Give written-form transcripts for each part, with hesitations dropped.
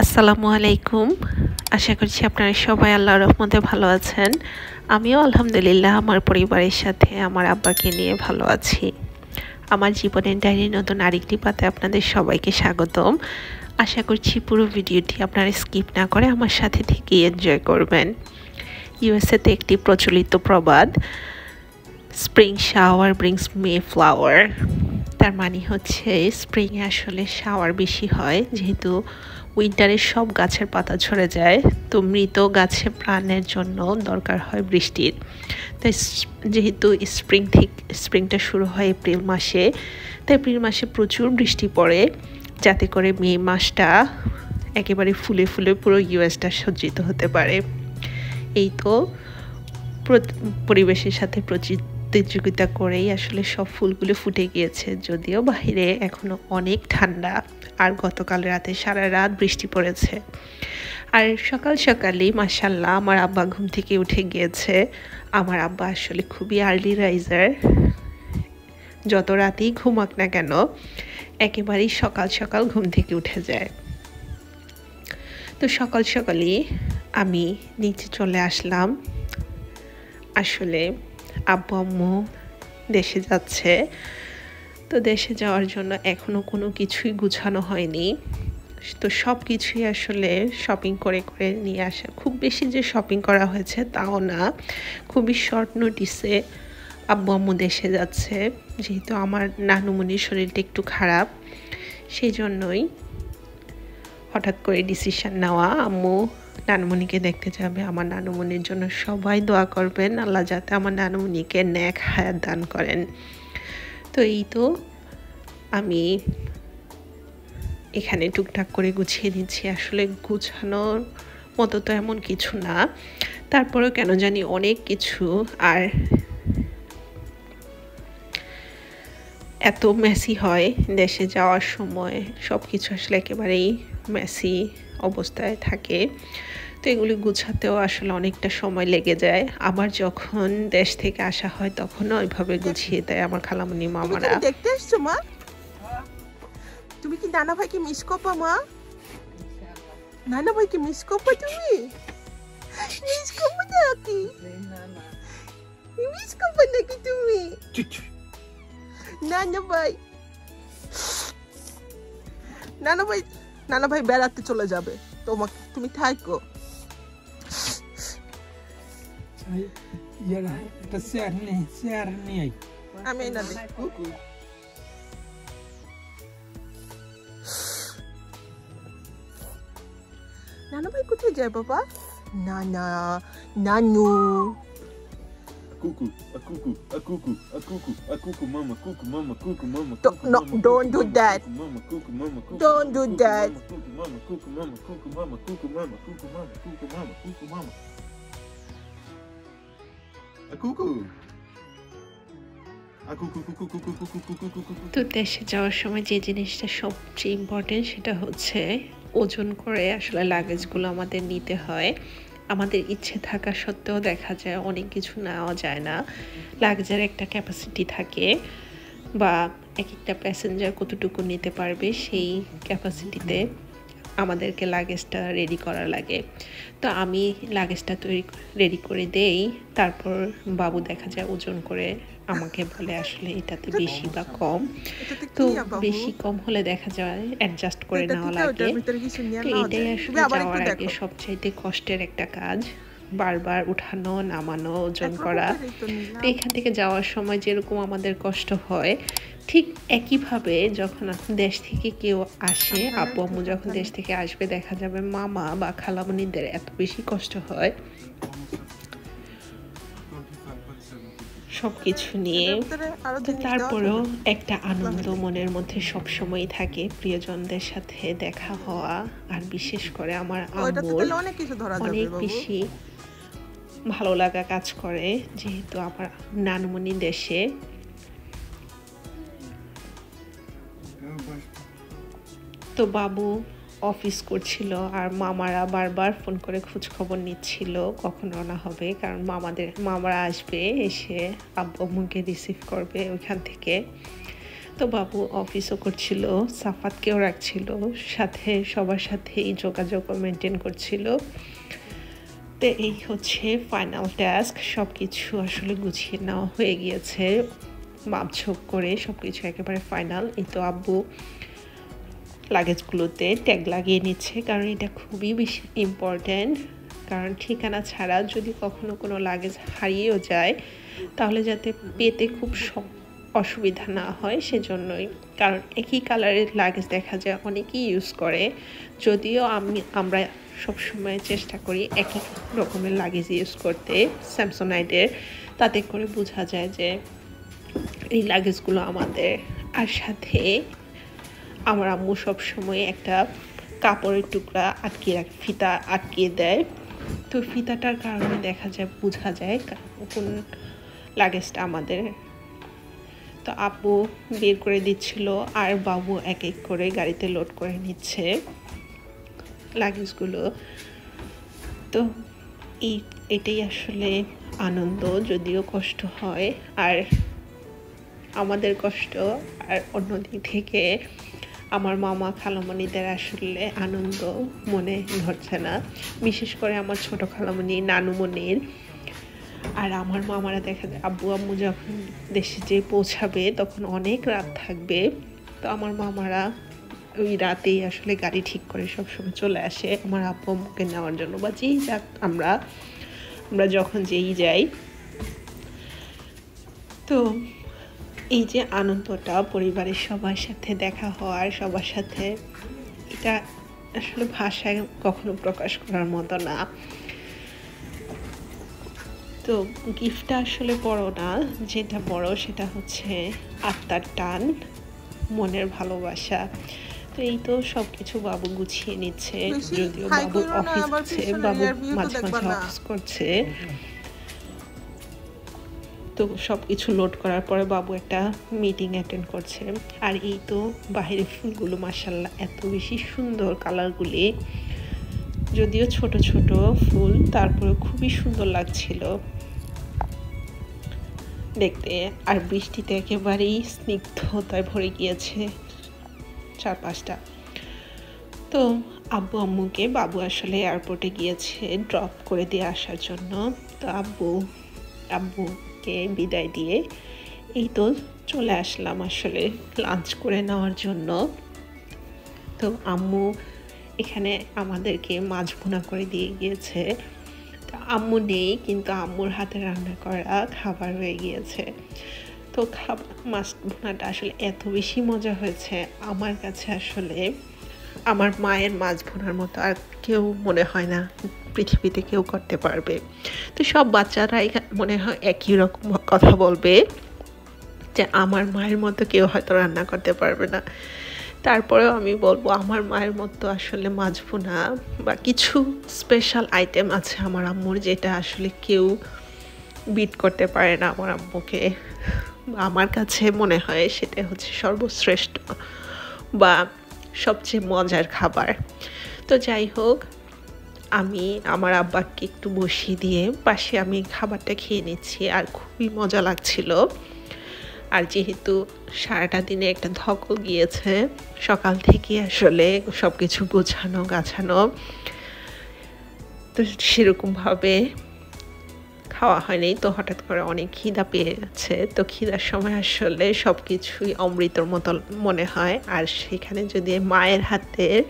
আসসালামু আলাইকুম। আশা করছি আপনারা সবাই আল্লাহর রহমতে ভালো আছেন। আমিও আলহামদুলিল্লাহ আমার পরিবারের সাথে আমার আব্বাকে নিয়ে ভালো আছি। আমার জীবনের ডায়েরির নতুন আরেকটি পাতায় আপনাদের সবাইকে স্বাগতম। আশা করছি পুরো ভিডিওটি আপনারা স্কিপ না করে আমার সাথে থেকে এনজয় করবেন। ইউএসএতে একটি প্রচলিত প্রবাদ, স্প্রিং শাওয়ার ব্রিংস মে ফ্লাওয়ার। তার মানে হচ্ছে স্প্রিংয়ে আসলে শাওয়ার বেশি হয়, যেহেতু উইন্টারে সব গাছের পাতা ঝরে যায়, তো মৃত গাছে প্রাণের জন্য দরকার হয় বৃষ্টির। তাই যেহেতু স্প্রিংটা শুরু হয় এপ্রিল মাসে, তাই এপ্রিল মাসে প্রচুর বৃষ্টি পড়ে, যাতে করে মে মাসটা একেবারে ফুলে ফুলে পুরো ইউএসটা সজ্জিত হতে পারে। এই তো পরিবেশের সাথে প্রতিযোগিতা করেই আসলে সব ফুলগুলো ফুটে গিয়েছে, যদিও বাহিরে এখনো অনেক ঠান্ডা, আর গতকাল রাতে সারা রাত বৃষ্টি পড়েছে। আর সকাল সকালেই মাশাআল্লাহ আমার আব্বা ঘুম থেকে উঠে গিয়েছে। আমার আব্বা আসলে খুবই আর্লি রাইজার, যত রাতেই ঘুমাক না কেন একেবারেই সকাল সকাল ঘুম থেকে উঠে যায়। তো সকাল সকালই আমি নিচে চলে আসলাম। আসলে আব্বু আম্মু দেশে যাচ্ছে, তো দেশে যাওয়ার জন্য এখনও কোনো কিছুই গুছানো হয়নি। তো সব কিছুই আসলে শপিং করে করে নিয়ে আসা। খুব বেশি যে শপিং করা হয়েছে তাও না, খুবই শর্ট নোটিসে আব্বু আম্মু দেশে যাচ্ছে, যেহেতু আমার নানুমনির শরীরটা একটু খারাপ, সেই জন্যই হঠাৎ করে ডিসিশন নেওয়া। আম্মু নানুমণিকে দেখতে যাবে। আমার নানুমণির জন্য সবাই দোয়া করবেন, আল্লাহ যাতে আমার নানুমণিকে নেক হায়াত দান করেন। তো এই তো আমি এখানে টুকটাক করে গুছিয়ে নিচ্ছি। আসলে গুছানোর মতো তো এমন কিছু না, তারপরেও কেন জানি অনেক কিছু, আর এত মেসি হয় দেশে যাওয়ার সময়, সব কিছু আসলে একেবারেই মেসি অবস্থায় থাকে। তো এগুলি গুছাতেও আসলে অনেকটা সময় লেগে যায়। আবার যখন দেশ থেকে আসা হয় তখনও ওইভাবে গুছিয়ে দেয় আমার খালামণি মামারা। দেখতে এসছো মা? তুমি কি নানা ভাইকে মিস করবা মা? নানা ভাইকে মিস করবা তুমি? মিস করবা নাকি? মিস করবা নাকি তুমি? নানা ভাই বেড়াতে চলে যাবে, তোমাকে তুমি থাকো। আমি না নানা ভাই কোথায় যায় বাবা? নানু Cuckoo, a cuckoo, a cuckoo, a cuckoo, a cuckoo, mama, cuckoo, mama, cuckoo, mama. No, don't do that. Mama, cuckoo, mama, cuckoo. Don't do that. Cuckoo, mama, cuckoo, mama, cuckoo, mama, cuckoo, mama, cuckoo, mama, cuckoo, mama, cuckoo, mama. A cuckoo. A cuckoo, cuckoo, cuckoo, cuckoo, cuckoo, cuckoo. তো দেশে যাওয়ার সময় যে জিনিসটা সবচেয়ে important সেটা হচ্ছে ওজন করে আসলে লাগেজগুলো আমাদের নিতে হয়। আমাদের ইচ্ছে থাকা সত্ত্বেও দেখা যায় অনেক কিছু নেওয়া যায় না। লাগেজের একটা ক্যাপাসিটি থাকে, বা এক একটা প্যাসেঞ্জার কতটুকু নিতে পারবে সেই ক্যাপাসিটিতে আমাদেরকে লাগেজটা রেডি করা লাগে। তো আমি লাগেজটা রেডি করে দেই, তারপর বাবু দেখা যায় ওজন করে আমাকে বলে আসলে এটাতে বেশি বা কম। তো বেশি কম হলে দেখা যায় অ্যাডজাস্ট করে নেওয়া লাগে। তো এটাই আসলে যাওয়ার আগে সবচাইতে কষ্টের একটা কাজ, বারবার উঠানো নামানো ওজন করা। তো এখান থেকে যাওয়ার সময় যেরকম আমাদের কষ্ট হয়, ঠিক একইভাবে যখন দেশ থেকে কেউ আসে, আব্বু আম্মু যখন দেশ থেকে আসবে দেখা যাবে মামা বা খালামণিদের এত বেশি কষ্ট হয় সব কিছু নিয়ে। তো তারপরেও একটা আনন্দ মনের মধ্যে সবসময় থাকে, প্রিয়জনদের সাথে দেখা হওয়া, আর বিশেষ করে আমার আম্মুর অনেক বেশি ভালো লাগা কাজ করে, যেহেতু আমার নানুমণি দেশে। তো বাবু অফিস করছিল, আর মামারা বারবার ফোন করে খোঁজ খবর নিচ্ছিল কখন রওনা হবে, কারণ মামারা আসবে, এসে আব্বু আম্মুকে রিসিভ করবে ওইখান থেকে। তো বাবু অফিসও করছিল, সাফাতকেও রাখছিল, সাথে সবার সাথেই যোগাযোগ মেনটেন করছিল। তো এই হচ্ছে ফাইনাল টাস্ক। সব কিছু আসলে গুছিয়ে নেওয়া হয়ে গিয়েছে, মাপঝোপ করে সব কিছু একেবারে ফাইনাল। এই তো আব্বু লাগেজগুলোতে ট্যাগ লাগিয়ে নিচ্ছে, কারণ এটা খুবই বেশি ইম্পর্ট্যান্ট। কারণ ঠিকানা ছাড়া যদি কখনো কোনো লাগেজ হারিয়েও যায় তাহলে যাতে পেতে খুব অসুবিধা না হয়, সেজন্যই। কারণ একই কালারের লাগেজ দেখা যায় অনেকেই ইউজ করে, যদিও আমরা সবসময় চেষ্টা করি একই রকমের লাগেজ ইউজ করতে স্যামসোনাইটের, তাতে করে বোঝা যায় যে এই লাগেজগুলো আমাদের। আর সাথে আমার আম্মু সবসময় একটা কাপড়ের টুকরা আটকিয়ে রাখে, ফিতা আটকিয়ে দেয়। তো ফিতাটার কারণে দেখা যায় বোঝা যায় কোন লাগেজটা আমাদের। তো আব্বু বের করে দিচ্ছিল আর বাবু এক এক করে গাড়িতে লোড করে নিচ্ছে লাগেজগুলো। তো এটাই আসলে আনন্দ, যদিও কষ্ট হয়। আর আমাদের কষ্ট, আর অন্যদিক থেকে আমার মামা খালামণিদের আসলে আনন্দ মনে ধরছে না, বিশেষ করে আমার ছোট খালামণি নানুমণির। আর আমার মামারা দেখা যায় আব্বু আম্মু যখন দেশে যেয়ে পৌঁছাবে তখন অনেক রাত থাকবে। তো আমার মামারা ওই রাতেই আসলে গাড়ি ঠিক করে সবসময় চলে আসে আমার আব্বু আম্মুকে নেওয়ার জন্য, বা যেই যাক আমরা যখন যেই যাই। তো এই যে আনন্দটা পরিবারের সবার সাথে দেখা হওয়ার, সবার সাথে, এটা আসলে ভাষায় কখনো প্রকাশ করার মতো না। তো গিফটটা আসলে বড় না, যেটা বড় সেটা হচ্ছে আত্মার টান, মনের ভালোবাসা। তো এই তো সবকিছু বাবু গুছিয়ে নিচ্ছে, যদিও বাবু অফিস করছে, বাবু মাঝে মাঝে অফিস করছে। তো সব কিছু লোড করার পরে বাবু একটা মিটিং অ্যাটেন্ড করছে। আর এই তো বাহিরের ফুলগুলো মাশাআল্লাহ এত বেশি সুন্দর কালারগুলি, যদিও ছোট ছোট ফুল, তারপরে খুবই সুন্দর লাগছিল দেখতে। আর বৃষ্টিতে একেবারেই স্নিগ্ধতায় ভরে গিয়েছে চারপাশটা। তো আব্বু আম্মুকে বাবু আসলে এয়ারপোর্টে গিয়েছে ড্রপ করে দিয়ে আসার জন্য। তো আব্বুকে বিদায় দিয়ে এই তো চলে আসলাম আসলে লাঞ্চ করে নেওয়ার জন্য। তো আম্মু এখানে আমাদেরকে মাছ ভুনা করে দিয়ে গিয়েছে। তো আম্মু নেই, কিন্তু আম্মুর হাতে রান্না করা খাবার হয়ে গিয়েছে। তো মাছ ভুনাটা আসলে এত বেশি মজা হয়েছে আমার কাছে, আসলে আমার মায়ের মাছ ভুনার মতো আর কেউ মনে হয় না পৃথিবীতে কেউ করতে পারবে। তো সব বাচ্চারাই মনে হয় একই রকম কথা বলবে যে আমার মায়ের মতো কেউ হয়তো রান্না করতে পারবে না। তারপরেও আমি বলবো আমার মায়ের মতো আসলে মাছ ভুনা বা কিছু স্পেশাল আইটেম আছে আমার আম্মুর, যেটা আসলে কেউ বিট করতে পারে না আমার আম্মুকে। আমার কাছে মনে হয় সেটা হচ্ছে সর্বশ্রেষ্ঠ বা সবচেয়ে মজার খাবার। তো যাই হোক, আমি আমার আব্বাকে একটু বসিয়ে দিয়ে পাশে আমি খাবারটা খেয়ে নিচ্ছি, আর খুবই মজা লাগছিল। আর যেহেতু সারাটা দিনে একটা ধকল গিয়েছে, সকাল থেকে আসলে সব কিছু গোছানো গাছানো, তো সেরকমভাবে খাওয়া হয়নি। তো হঠাৎ করে অনেক খিদা পেয়ে গেছে। তো খিদার সময় আসলে সব কিছুই অমৃতর মতো মনে হয়। আর সেখানে যদি মায়ের হাতের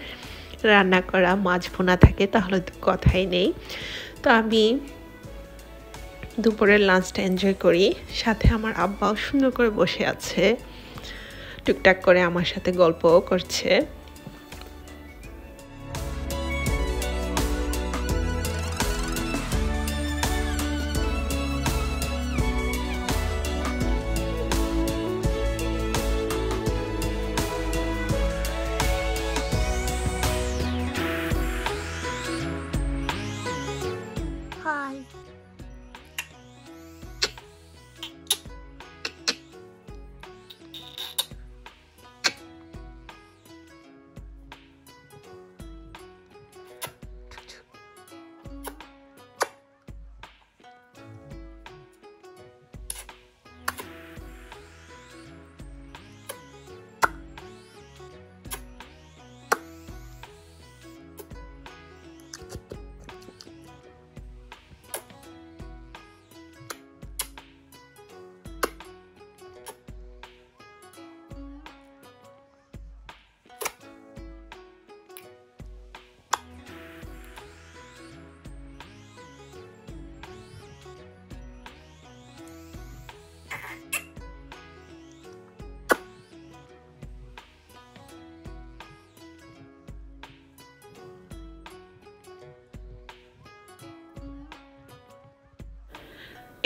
রান্না করা মাছ ভুনা থাকে তাহলে তো কথাই নেই। তো আমি দুপুরের লাঞ্চটা এনজয় করি, সাথে আমার আব্বাও সুন্দর করে বসে আছে, টুকটাক করে আমার সাথে গল্পও করছে।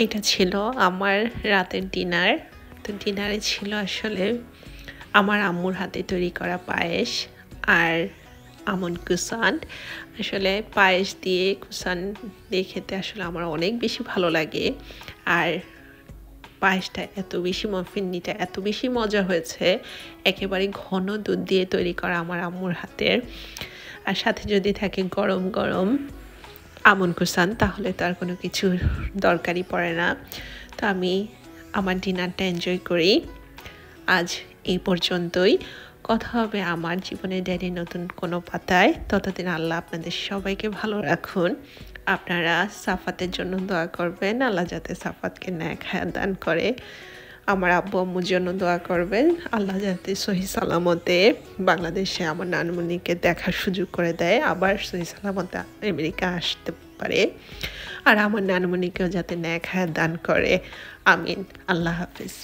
এটা ছিল আমার রাতের ডিনার। তো ডিনারে ছিল আসলে আমার আম্মুর হাতে তৈরি করা পায়েস আর আমন কুসান। আসলে পায়েস দিয়ে কুসান দিয়ে খেতে আসলে আমার অনেক বেশি ভালো লাগে। আর পায়েসটা এত বেশি, মফিন্নিটা এত বেশি মজা হয়েছে, একেবারে ঘন দুধ দিয়ে তৈরি করা আমার আম্মুর হাতের। আর সাথে যদি থাকে গরম গরম আমন কুসান, তাহলে তো আর কোনো কিছু দরকারই পড়ে না। তো আমি আমার ডিনারটা এনজয় করি। আজ এই পর্যন্তই। কথা হবে আমার জীবনের ডায়েরির নতুন কোনো পাতায়। ততদিন আল্লাহ আপনাদের সবাইকে ভালো রাখুন। আপনারা সাফাতের জন্য দোয়া করবেন, আল্লাহ যাতে সাফাতকে ন্যাক হায়াত দান করে। আমার আব্বু আম্মুর জন্য দোয়া করবেন, আল্লাহ যাতে সহি সালামতে বাংলাদেশে আমার নানমুনিকে দেখার সুযোগ করে দেয়, আবার সহি সালামতে আমেরিকা আসতে পারে। আর আমার নানমুনিকেও যাতে ন্যাক হায়াত দান করে। আমিন। আল্লাহ হাফিজ।